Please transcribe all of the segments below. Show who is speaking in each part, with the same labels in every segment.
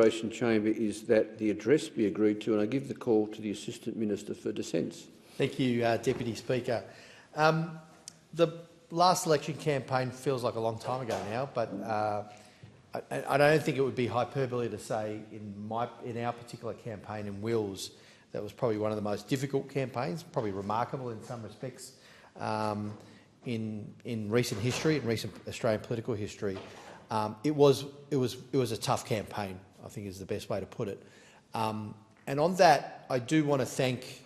Speaker 1: Chamber is that the address be agreed to, and I give the call to the Assistant Minister for Dissents.
Speaker 2: Thank you, Deputy Speaker. The last election campaign feels like a long time ago now, but I don't think it would be hyperbole to say in our particular campaign in Wills that was probably one of the most difficult campaigns, probably remarkable in some respects in recent history, in recent Australian political history. It was a tough campaign, I think is the best way to put it. And on that, I do want to thank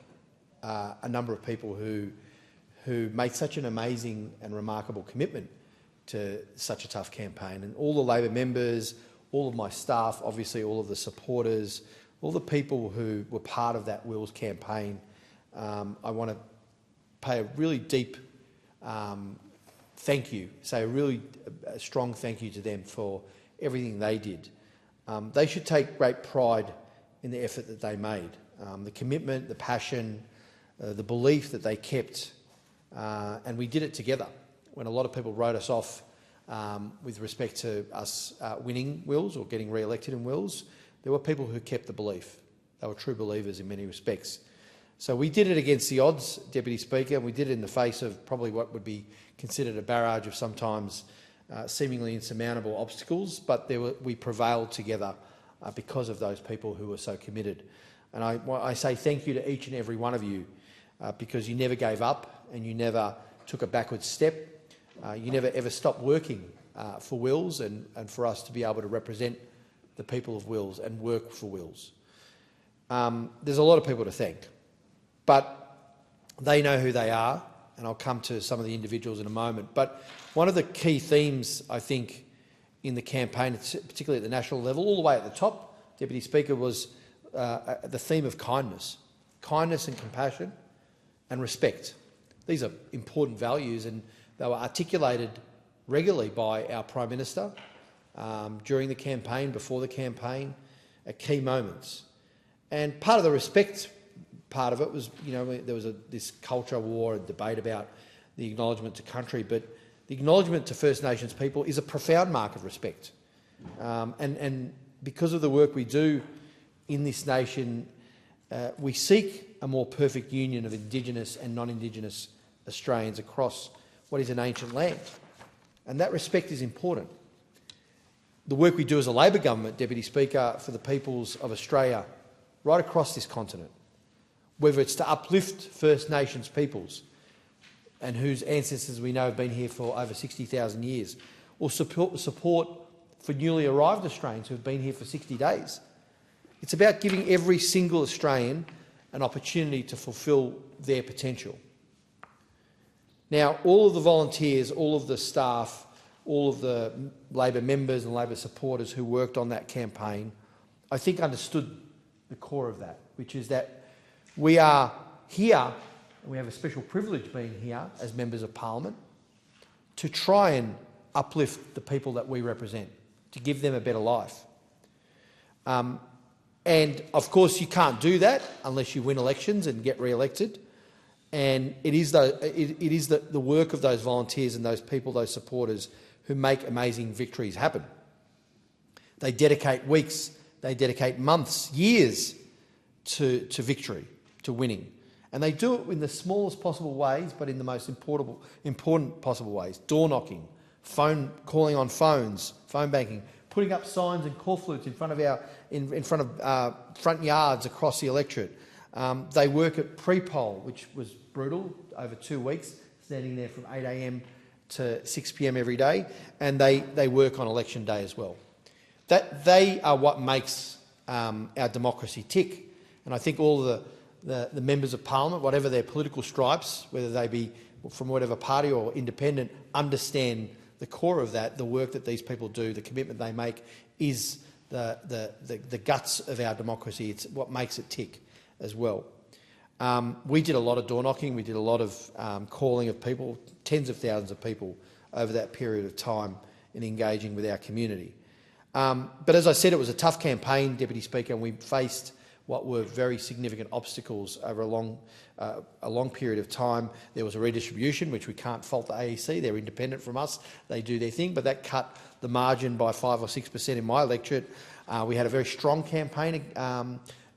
Speaker 2: a number of people who made such an amazing and remarkable commitment to such a tough campaign. And all the Labor members, all of my staff, obviously all of the supporters, all the people who were part of that Wills campaign, I want to pay a really deep thank you, say a really strong thank you to them for everything they did. They should take great pride in the effort that they made, the commitment, the passion, the belief that they kept, and we did it together. When a lot of people wrote us off with respect to us winning Wills or getting re-elected in Wills, there were people who kept the belief. They were true believers in many respects. So we did it against the odds, Deputy Speaker, and we did it in the face of probably what would be considered a barrage of sometimes seemingly insurmountable obstacles, but we prevailed together because of those people who were so committed. And I say thank you to each and every one of you because you never gave up and you never took a backward step. You never ever stopped working for Wills and for us to be able to represent the people of Wills and work for Wills. There's a lot of people to thank, but they know who they are, and I'll come to some of the individuals in a moment. But one of the key themes, I think, in the campaign, particularly at the national level, all the way at the top, Deputy Speaker, was the theme of kindness. Kindness and compassion and respect. These are important values, and they were articulated regularly by our Prime Minister during the campaign, before the campaign, at key moments. And part of the respect part of it was, there was this culture war and debate about the acknowledgement to country, but the acknowledgement to First Nations people is a profound mark of respect. And because of the work we do in this nation, we seek a more perfect union of Indigenous and non-Indigenous Australians across what is an ancient land. And that respect is important. The work we do as a Labor government, Deputy Speaker, for the peoples of Australia right across this continent, whether it's to uplift First Nations peoples and whose ancestors we know have been here for over 60,000 years, or support for newly arrived Australians who have been here for 60 days. It's about giving every single Australian an opportunity to fulfil their potential. Now, all of the volunteers, all of the staff, all of the Labor members and Labor supporters who worked on that campaign, I think understood the core of that, which is that we are here, and we have a special privilege being here as members of Parliament, to try and uplift the people that we represent, to give them a better life. And of course you can't do that unless you win elections and get re-elected. And it is the work of those volunteers and those people, those supporters, who make amazing victories happen. They dedicate weeks, they dedicate months, years to victory, to winning. And they do it in the smallest possible ways, but in the most important possible ways. Door knocking, calling on phones, phone banking, putting up signs and call flutes in front of front yards across the electorate. They work at pre-poll, which was brutal, over 2 weeks, standing there from 8 a.m. to 6 p.m. every day, and they work on election day as well. They are what makes our democracy tick, and I think all the members of Parliament, whatever their political stripes, whether they be from whatever party or independent, understand the core of that. The work that these people do, the commitment they make, is the guts of our democracy. It's what makes it tick as well. We did a lot of door knocking. We did a lot of calling of people, tens of thousands of people over that period of time in engaging with our community. But as I said, it was a tough campaign, Deputy Speaker, and we faced what were very significant obstacles over a long period of time. There was a redistribution, which we can't fault the AEC. They're independent from us. They do their thing, but that cut the margin by 5 or 6% in my electorate. We had a very strong campaign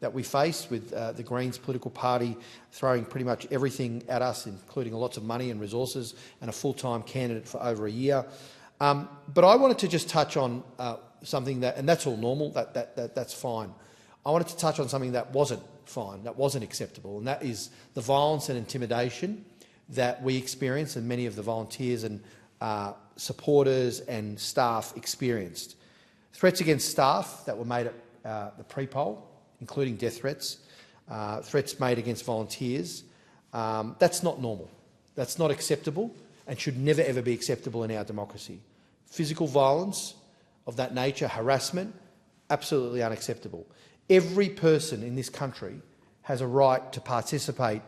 Speaker 2: that we faced with the Greens political party throwing pretty much everything at us, including lots of money and resources, and a full-time candidate for over a year. But I wanted to just touch on something that, and that's all normal, that's fine. I wanted to touch on something that wasn't fine, that wasn't acceptable, and that is the violence and intimidation that we experienced and many of the volunteers and supporters and staff experienced. Threats against staff that were made at the pre-poll, including death threats, threats made against volunteers, that's not normal. That's not acceptable and should never ever be acceptable in our democracy. Physical violence of that nature, harassment, absolutely unacceptable. Every person in this country has a right to participate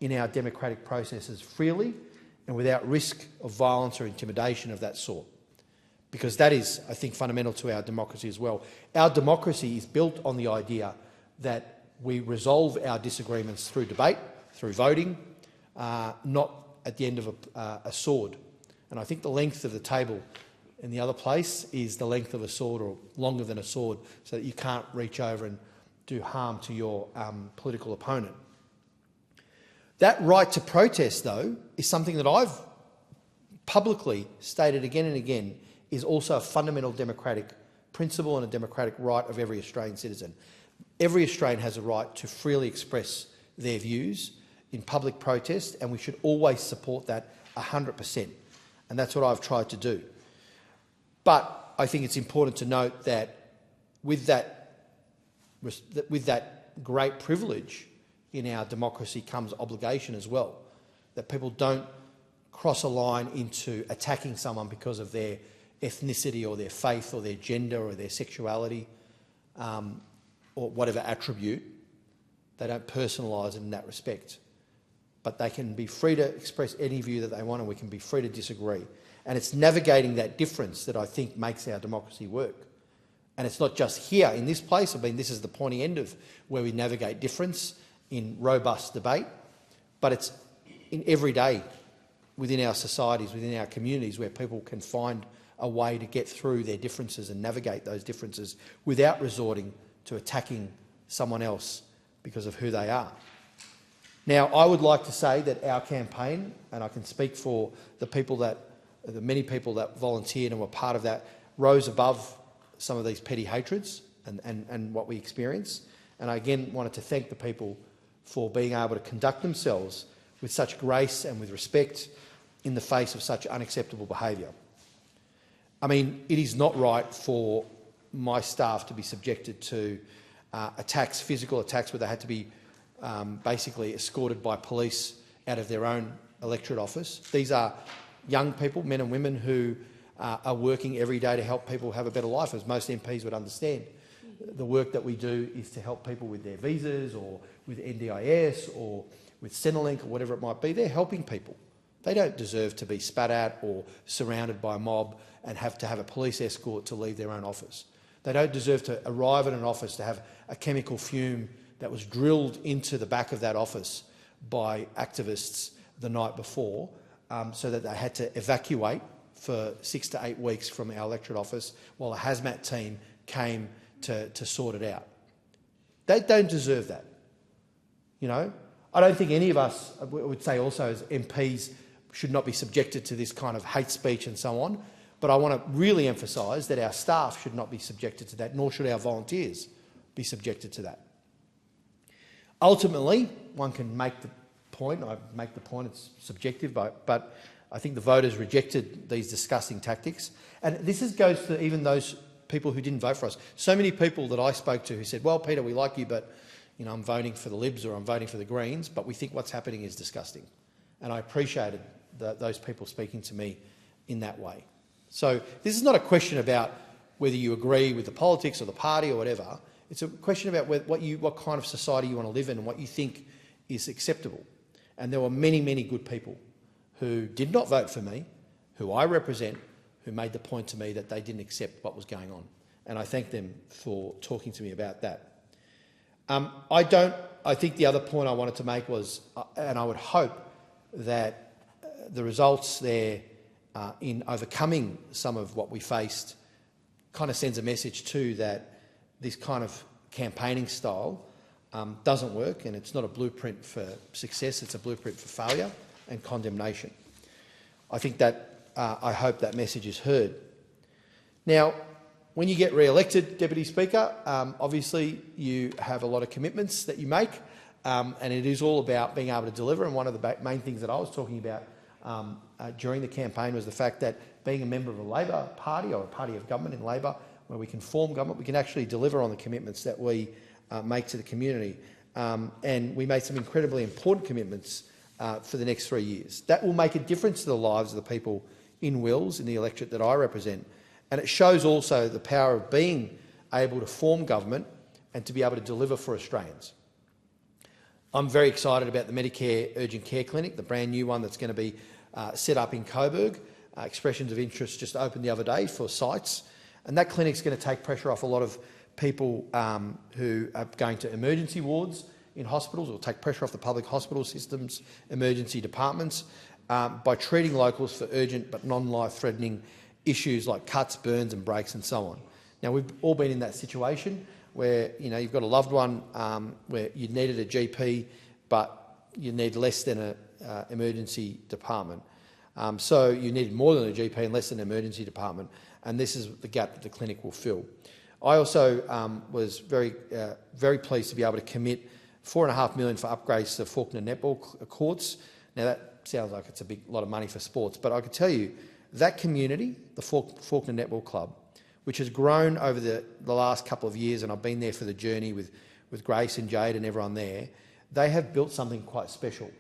Speaker 2: in our democratic processes freely and without risk of violence or intimidation of that sort, because that is, I think, fundamental to our democracy as well. Our democracy is built on the idea that we resolve our disagreements through debate, through voting, not at the end of a sword. And I think the length of the table in the other place is the length of a sword, or longer than a sword, so that you can't reach over and do harm to your political opponent. That right to protest, though, is something that I've publicly stated again and again is also a fundamental democratic principle and a democratic right of every Australian citizen. Every Australian has a right to freely express their views in public protest, and we should always support that 100%. And that's what I've tried to do. But I think it's important to note that with that great privilege in our democracy comes obligation as well, that people don't cross a line into attacking someone because of their ethnicity or their faith or their gender or their sexuality or whatever attribute. They don't personalise it in that respect. But they can be free to express any view that they want, and we can be free to disagree. And it's navigating that difference that I think makes our democracy work. And it's not just here in this place. I mean, this is the pointy end of where we navigate difference in robust debate, but it's in every day within our societies, within our communities, where people can find a way to get through their differences and navigate those differences without resorting to attacking someone else because of who they are. Now, I would like to say that our campaign, and I can speak for the many people that volunteered and were part of that, rose above some of these petty hatreds and what we experienced. And I again wanted to thank the people for being able to conduct themselves with such grace and with respect in the face of such unacceptable behaviour. I mean, it is not right for my staff to be subjected to attacks, physical attacks, where they had to be basically escorted by police out of their own electorate office. These are young people, men and women, who are working every day to help people have a better life, as most MPs would understand. The work that we do is to help people with their visas or with NDIS or with Centrelink or whatever it might be. They're helping people. They don't deserve to be spat at or surrounded by a mob and have to have a police escort to leave their own office. They don't deserve to arrive at an office to have a chemical fume that was drilled into the back of that office by activists the night before, so that they had to evacuate for 6 to 8 weeks from our electorate office while a hazmat team came to sort it out. They don't deserve that. You know, I don't think any of us, I would say also as MPs, should not be subjected to this kind of hate speech and so on. But I want to really emphasise that our staff should not be subjected to that, nor should our volunteers be subjected to that. Ultimately, one can make the point, I make the point, it's subjective, but I think the voters rejected these disgusting tactics. And this goes to even those people who didn't vote for us. So many people that I spoke to who said, well, Peter, we like you, but I'm voting for the Libs or I'm voting for the Greens, but we think what's happening is disgusting. And I appreciated those people speaking to me in that way. So this is not a question about whether you agree with the politics or the party or whatever. It's a question about what kind of society you want to live in and what you think is acceptable. And there were many, many good people who did not vote for me, who I represent, who made the point to me that they didn't accept what was going on. And I thank them for talking to me about that. I think the other point I wanted to make was, and I would hope that the results there in overcoming some of what we faced kind of sends a message too that this kind of campaigning style doesn't work, and it's not a blueprint for success, it's a blueprint for failure and condemnation. I think that, I hope that message is heard. Now, when you get re-elected, Deputy Speaker, obviously you have a lot of commitments that you make, and it is all about being able to deliver. And one of the main things that I was talking about during the campaign was the fact that being a member of a Labor Party or a party of government in Labor, where we can form government, we can actually deliver on the commitments that we make to the community. And we made some incredibly important commitments for the next 3 years. That will make a difference to the lives of the people in Wills, in the electorate that I represent. And it shows also the power of being able to form government and to be able to deliver for Australians. I'm very excited about the Medicare Urgent Care Clinic, the brand new one that's going to be set up in Coburg. Expressions of interest just opened the other day for sites. And that clinic's going to take pressure off a lot of people who are going to emergency wards in hospitals, or take pressure off the public hospital systems, emergency departments, by treating locals for urgent but non-life-threatening issues like cuts, burns and breaks and so on. Now, we've all been in that situation where you've got a loved one where you needed a GP but you need less than an emergency department. So you needed more than a GP and less than an emergency department, and this is the gap that the clinic will fill. I also was very pleased to be able to commit $4.5 million for upgrades to the Faulkner netball courts. Now, that sounds like it's a lot of money for sports, but I can tell you that community, the Faulkner Netball Club, which has grown over the last couple of years, and I've been there for the journey with Grace and Jade and everyone there, they have built something quite special.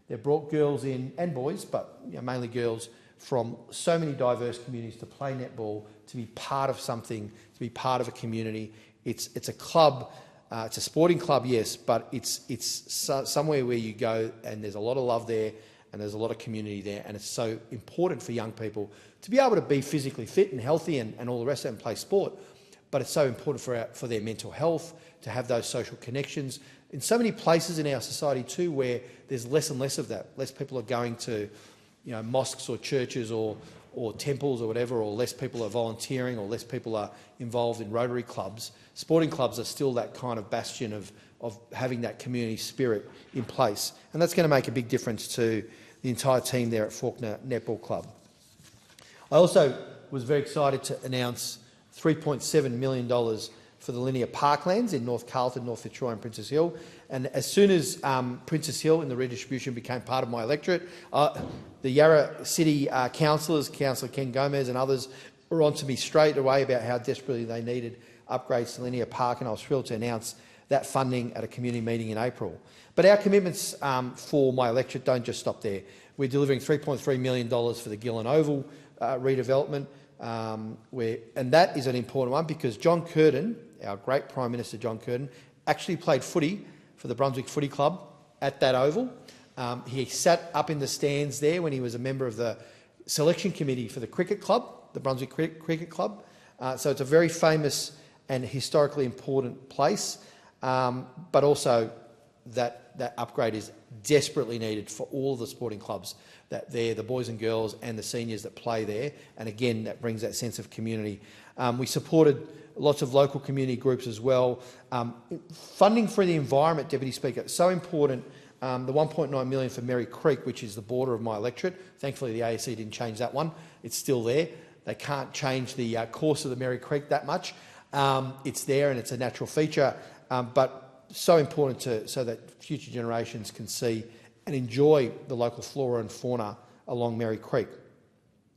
Speaker 2: They've brought girls in, and boys, but mainly girls, from so many diverse communities to play netball, to be part of something, to be part of a community. It's a club, it's a sporting club, yes, but it's somewhere where you go and there's a lot of love there and there's a lot of community there, and it's so important for young people to be able to be physically fit and healthy and all the rest of it and play sport, but it's so important for their mental health, to have those social connections. In so many places in our society too where there's less and less of that, less people are going to mosques or churches or temples or whatever, or less people are volunteering, or less people are involved in Rotary clubs. Sporting clubs are still that kind of bastion of having that community spirit in place. And that's going to make a big difference to the entire team there at Faulkner Netball Club. I also was very excited to announce $3.7 million for the linear parklands in North Carlton, North Fitzroy and Princess Hill. And as soon as Princess Hill in the redistribution became part of my electorate, the Yarra City councillors, Councillor Ken Gomez and others, were on to me straight away about how desperately they needed upgrades to Linear Park, and I was thrilled to announce that funding at a community meeting in April. But our commitments for my electorate don't just stop there. We're delivering $3.3 million for the Gillen Oval redevelopment, and that is an important one because John Curtin, our great Prime Minister John Curtin, actually played footy for the Brunswick Footy Club at that oval. He sat up in the stands there when he was a member of the selection committee for the cricket club, the Brunswick Cricket Club. So it's a very famous and historically important place, but also that upgrade is desperately needed for all of the sporting clubs that there, the boys and girls and the seniors that play there, and again that brings that sense of community. We supported lots of local community groups as well. Funding for the environment, Deputy Speaker, so important. The $1.9 million for Merry Creek, which is the border of my electorate. Thankfully the AEC didn't change that one. It's still there. They can't change the course of the Merry Creek that much. It's there and it's a natural feature, but so important so that future generations can see and enjoy the local flora and fauna along Merry Creek.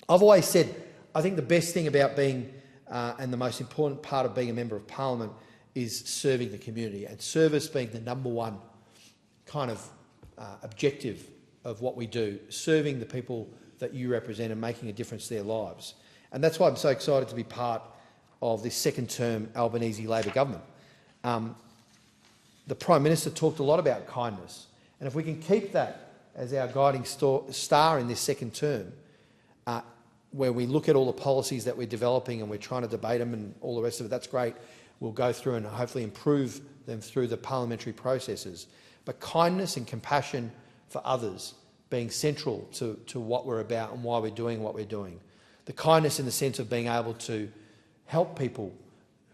Speaker 2: I've always said I think the best thing about being and the most important part of being a Member of Parliament is serving the community, and service being the number one kind of objective of what we do, serving the people that you represent and making a difference to their lives. And that's why I'm so excited to be part of this second-term Albanese Labor government. The Prime Minister talked a lot about kindness, and if we can keep that as our guiding star in this second term, where we look at all the policies that we're developing and we're trying to debate them and all the rest of it, that's great. We'll go through and hopefully improve them through the parliamentary processes. But kindness and compassion for others being central to what we're about and why we're doing what we're doing. The kindness in the sense of being able to help people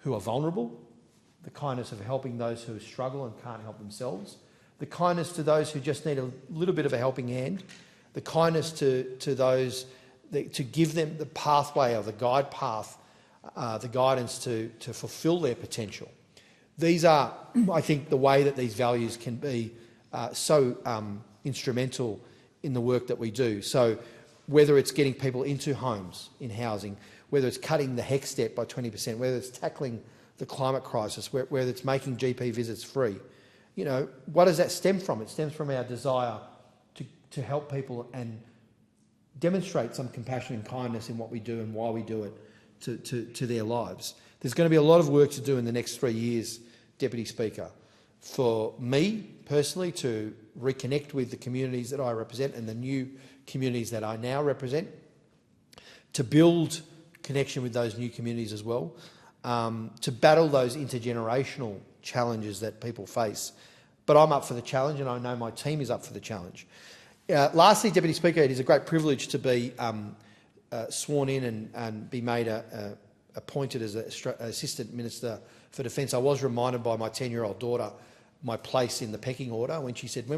Speaker 2: who are vulnerable, the kindness of helping those who struggle and can't help themselves, the kindness to those who just need a little bit of a helping hand, the kindness to those to give them the pathway or the guide path, the guidance to fulfil their potential. These are, I think, the way that these values can be so instrumental in the work that we do. So whether it's getting people into homes, in housing, whether it's cutting the HEC step by 20%, whether it's tackling the climate crisis, whether it's making GP visits free, you know, what does that stem from? It stems from our desire to help people and demonstrate some compassion and kindness in what we do and why we do it to their lives. There's going to be a lot of work to do in the next 3 years, Deputy Speaker, for me personally to reconnect with the communities that I represent and the new communities that I now represent, to build connection with those new communities as well, to battle those intergenerational challenges that people face. But I'm up for the challenge, and I know my team is up for the challenge. Lastly, Deputy Speaker, it is a great privilege to be sworn in and be made appointed as Assistant Minister for Defence. I was reminded by my 10-year-old daughter my place in the pecking order when she said,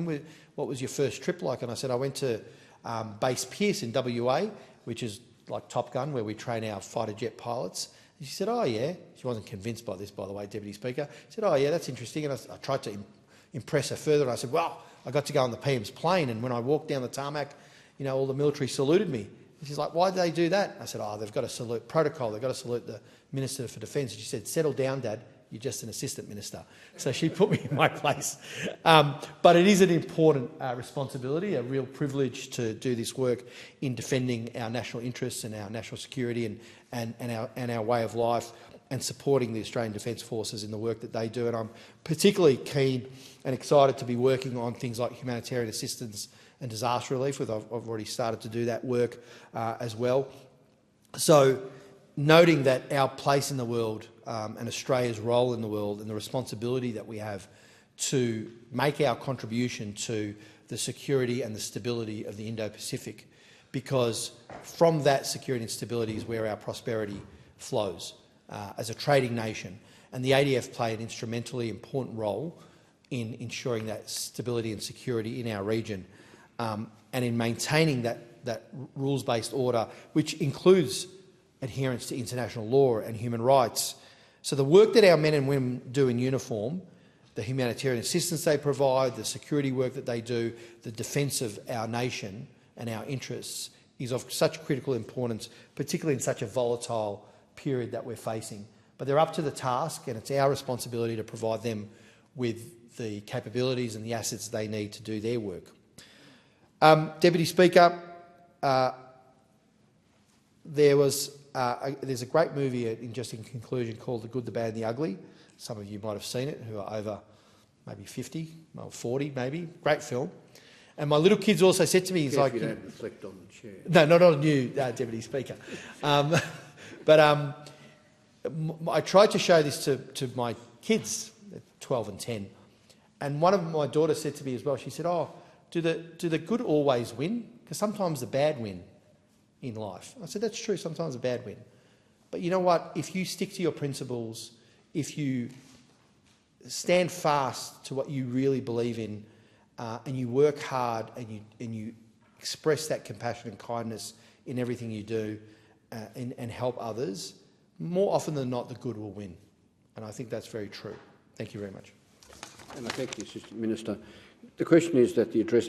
Speaker 2: what was your first trip like? And I said, I went to Base Pearce in WA, which is like Top Gun, where we train our fighter jet pilots. And she said, oh yeah. She wasn't convinced by this, by the way, Deputy Speaker. She said, oh yeah, that's interesting. And I tried to impress her further, and I said, well, I got to go on the PM's plane, and when I walked down the tarmac, you know, all the military saluted me. And she's like, why do they do that? I said, oh, they've got to salute protocol. They've got to salute the Minister for Defence. She said, settle down, Dad. You're just an assistant minister. So she put me in my place. But it is an important responsibility, a real privilege to do this work in defending our national interests and our national security and our way of life, and supporting the Australian Defence Forces in the work that they do. And I'm particularly keen and excited to be working on things like humanitarian assistance and disaster relief. I've already started to do that work as well. So noting that our place in the world and Australia's role in the world and the responsibility that we have to make our contribution to the security and the stability of the Indo-Pacific, because from that security and stability is where our prosperity flows as a trading nation. And the ADF play an instrumentally important role in ensuring that stability and security in our region, and in maintaining that rules-based order, which includes adherence to international law and human rights. So the work that our men and women do in uniform, the humanitarian assistance they provide, the security work that they do, the defence of our nation and our interests is of such critical importance, particularly in such a volatile period that we're facing. But they're up to the task, and it's our responsibility to provide them with the capabilities and the assets they need to do their work. Deputy Speaker, there's a great movie, in conclusion, called The Good, the Bad and the Ugly. Some of you might have seen it, who are over maybe 50, or 40 maybe. Great film. And my little kids also said to me, he's like... You
Speaker 1: don't reflect on the chair.
Speaker 2: No, not on you, Deputy Speaker. But I tried to show this to my kids, 12 and 10. And one of my daughters said to me as well, she said, oh, do the good always win? Because sometimes the bad win in life. I said, that's true, sometimes the bad win. But you know what? If you stick to your principles, if you stand fast to what you really believe in, and you work hard and you express that compassion and kindness in everything you do, and help others, more often than not, the good will win. And I think that's very true. Thank you very much.
Speaker 1: And I thank the Assistant Minister. The question is that the address